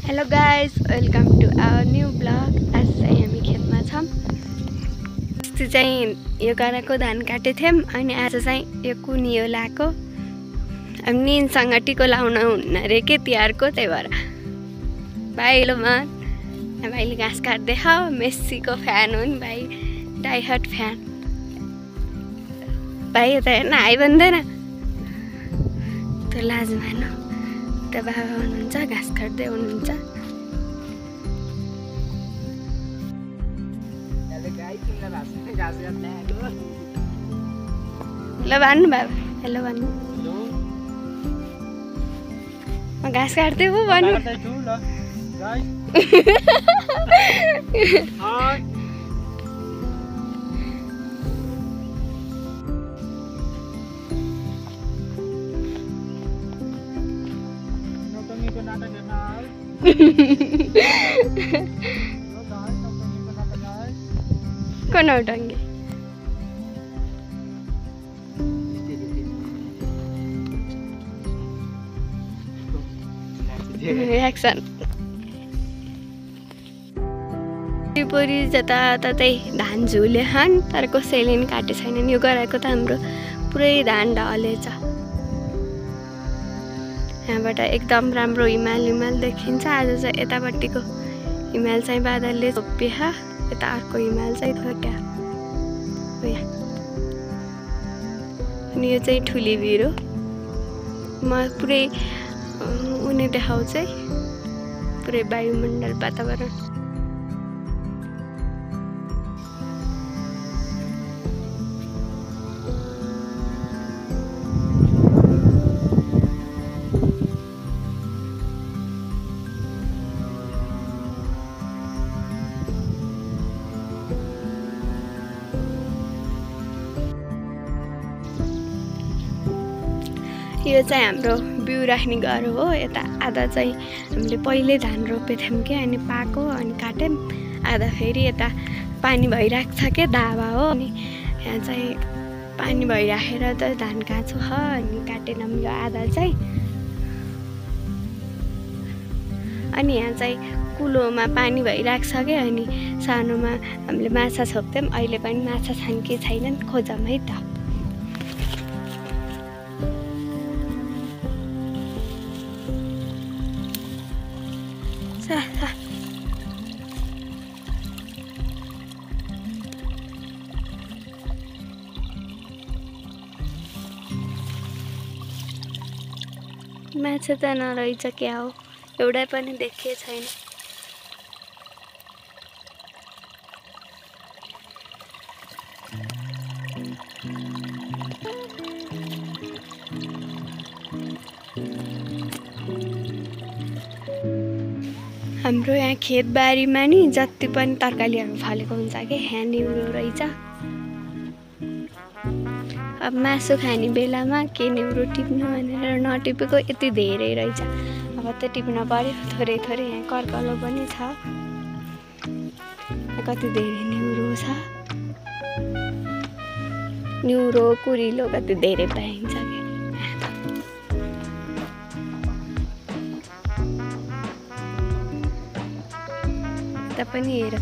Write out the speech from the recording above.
Hello guys, welcome to our new blog. आज चाहिँ हामी खेतमा छौँ। अस्ति चाहिँ यो गराको धान काटेको थियौँ अनि आज चाहिँ यो कुनियो लाएको। अब निनसँग टिको लाउन हुन्न अरे के तिहारको, त्यही भएर भाइलोमा भाइले घाँस काट्दै मेस्सीको फ्यान हुन् भाइ, डाइहट फ्यान। भाइ यता हेर्न हाई भन्दैन त्यो लाज मान्नु। त बाबा हुनुहुन्छ घाँस काट्दै हुनुहुन्छ। ल भन्नु बाबा, हेलो भन्नु। म घाँस काट्दै पो भन्नु। को नौटंगी एक्सन त्रिपुरी जताततै धान झुले हन्, तर कसैले नि काटे छैनन्। यो गराएको त हाम्रो पुरै धान ढलेछ। यहाँबाट एकदम राम्रो हिमाल देखिन्छ। आज चाहिँ यतापट्टिको हिमाल चाहिँ बादलले छोपिह, यता अर्को हिमाल चाहिँ थोट्या। अनि यो चाहिँ ठुली भिर हो। म पुरै उनी देखाउँछ पुरै वायुमण्डल वातावरण। यो चाहिँ हाम्रो बिउ राख्ने घर हो। यता आधा चाहिँ हामीले पहिल्यै धान रोपेको थियौँ कि, अनि पाको अनि काट्यौँ। आधा फेरि यता पानी भइरहेको छ क्या, दावा हो। अनि यहाँ चाहिँ पानी भइराखेर त धान काँचो छ अनि काटेनौँ यो आधा चाहिँ। अनि यहाँ चाहिँ कुलोमा पानी भइरहेको छ क्या, अनि सानोमा हामीले माछा छोप्थ्यौँ। अहिले पनि माछा छन् कि छैनन् खोजौँ है त। माछा त नरहेछ क्या हो, एउटा पनि देखिए छैन। हाम्रो यहाँ खेतबारीमा नि जति पनि तरकारीहरू फलेको हुन्छ कि, यहाँ निउरो रहेछ। अब मासु खाने बेलामा के निउरो टिप्नु भनेर नटिपेको यति धेरै रहेछ। अब त टिप्न पर्यो थोरै थोरै। यहाँ कर्कलो पनि छ, कति धेरै निउरो छ। निउरो कुरिलो कति धेरै पाइन्छ कि। यता पनि हेर